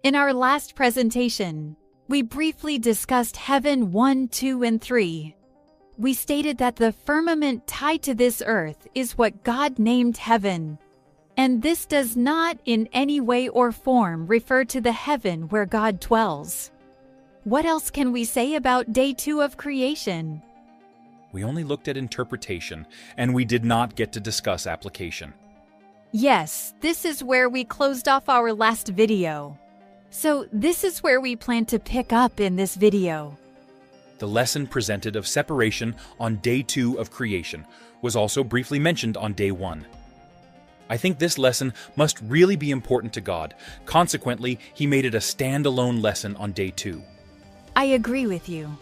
In our last presentation, we briefly discussed heaven 1, 2, and 3. We stated that the firmament tied to this earth is what God named heaven, and this does not in any way or form refer to the heaven where God dwells. What else can we say about day 2 of creation? We only looked at interpretation, and we did not get to discuss application. Yes, this is where we closed off our last video. So this is where we plan to pick up in this video. The lesson presented of separation on day 2 of creation was also briefly mentioned on day 1. I think this lesson must really be important to God. Consequently, He made it a standalone lesson on day 2. I agree with you.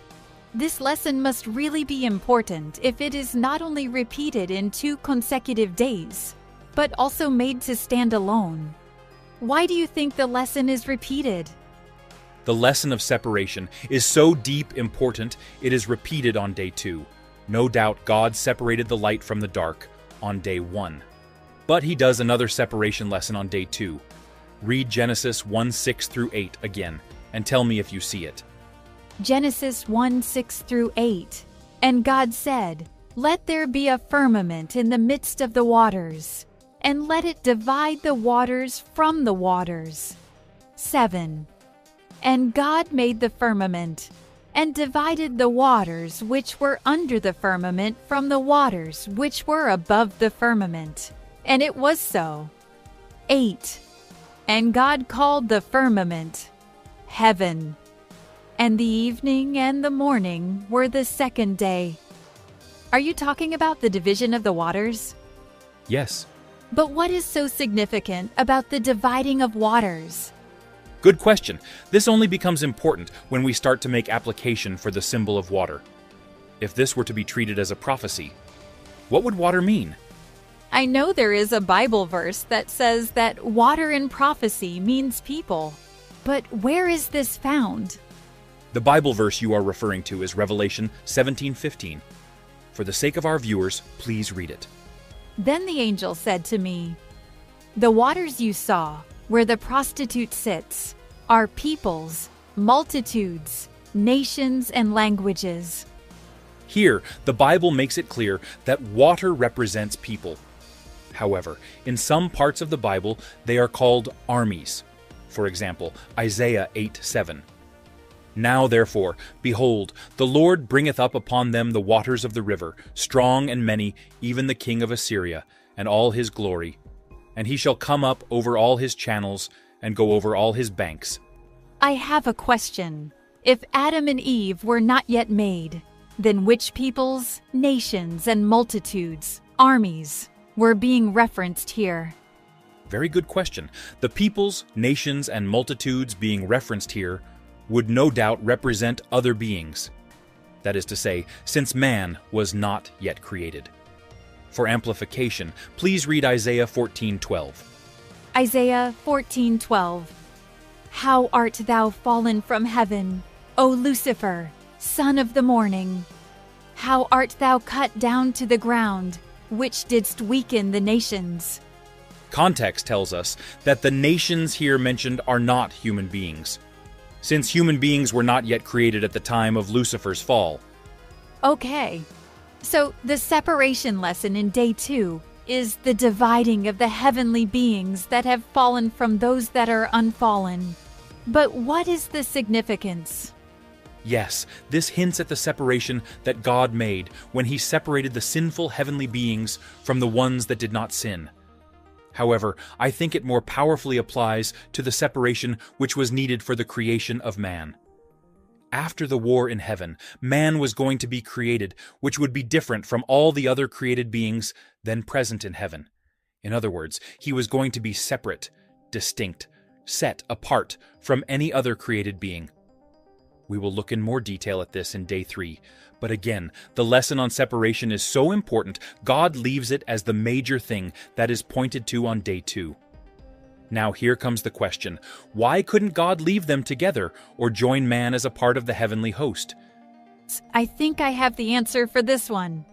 This lesson must really be important if it is not only repeated in 2 consecutive days, but also made to stand alone. Why do you think the lesson is repeated? The lesson of separation is so deep important it is repeated on day 2. No doubt God separated the light from the dark on day 1. But He does another separation lesson on day 2. Read Genesis 1:6-8 again and tell me if you see it. Genesis 1:6-8. And God said, "Let there be a firmament in the midst of the waters, and let it divide the waters from the waters." 7. And God made the firmament, and divided the waters which were under the firmament from the waters which were above the firmament. And it was so. 8. And God called the firmament heaven. And the evening and the morning were the second day. Are you talking about the division of the waters? Yes. But what is so significant about the dividing of waters? Good question. This only becomes important when we start to make application for the symbol of water. If this were to be treated as a prophecy, what would water mean? I know there is a Bible verse that says that water in prophecy means people. But where is this found? The Bible verse you are referring to is Revelation 17:15. For the sake of our viewers, please read it. Then the angel said to me, "The waters you saw, where the prostitute sits, are peoples, multitudes, nations, and languages." Here, the Bible makes it clear that water represents people. However, in some parts of the Bible, they are called armies. For example, Isaiah 8:7. Now therefore, behold, the Lord bringeth up upon them the waters of the river, strong and many, even the king of Assyria, and all his glory. And he shall come up over all his channels, and go over all his banks. I have a question. If Adam and Eve were not yet made, then which peoples, nations, and multitudes, armies, were being referenced here? Very good question. The peoples, nations, and multitudes being referenced here would no doubt represent other beings. That is to say, since man was not yet created. For amplification, please read Isaiah 14:12. Isaiah 14:12. How art thou fallen from heaven, O Lucifer, son of the morning? How art thou cut down to the ground, which didst weaken the nations? Context tells us that the nations here mentioned are not human beings, since human beings were not yet created at the time of Lucifer's fall. Okay, so the separation lesson in day 2 is the dividing of the heavenly beings that have fallen from those that are unfallen. But what is the significance? Yes, this hints at the separation that God made when He separated the sinful heavenly beings from the ones that did not sin. However, I think it more powerfully applies to the separation which was needed for the creation of man. After the war in heaven, man was going to be created, which would be different from all the other created beings then present in heaven. In other words, he was going to be separate, distinct, set apart from any other created being. We will look in more detail at this in day 3. But again, the lesson on separation is so important, God leaves it as the major thing that is pointed to on day 2. Now here comes the question, why couldn't God leave them together or join man as a part of the heavenly host? I think I have the answer for this one.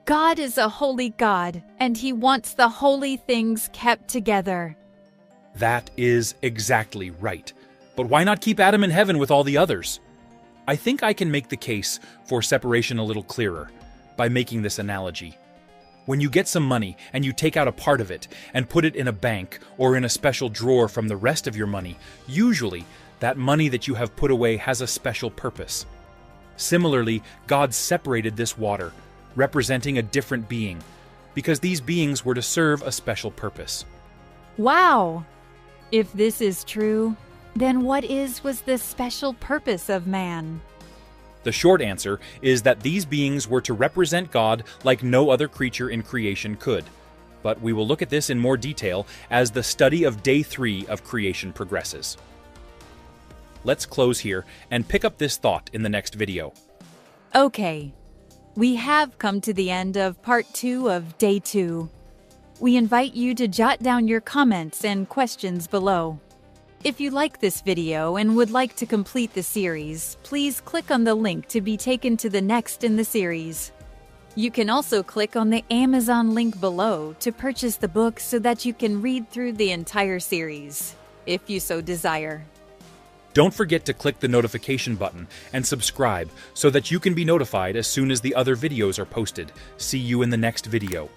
God is a holy God, and He wants the holy things kept together. That is exactly right. But why not keep Adam in heaven with all the others? I think I can make the case for separation a little clearer by making this analogy. When you get some money and you take out a part of it and put it in a bank or in a special drawer from the rest of your money, usually that money that you have put away has a special purpose. Similarly, God separated this water, representing a different being, because these beings were to serve a special purpose. Wow! If this is true, then what was the special purpose of man? The short answer is that these beings were to represent God like no other creature in creation could. But we will look at this in more detail as the study of Day 3 of creation progresses. Let's close here and pick up this thought in the next video. Okay, we have come to the end of Part 2 of Day 2. We invite you to jot down your comments and questions below. If you like this video and would like to complete the series, please click on the link to be taken to the next in the series. You can also click on the Amazon link below to purchase the book so that you can read through the entire series, if you so desire. Don't forget to click the notification button and subscribe so that you can be notified as soon as the other videos are posted. See you in the next video.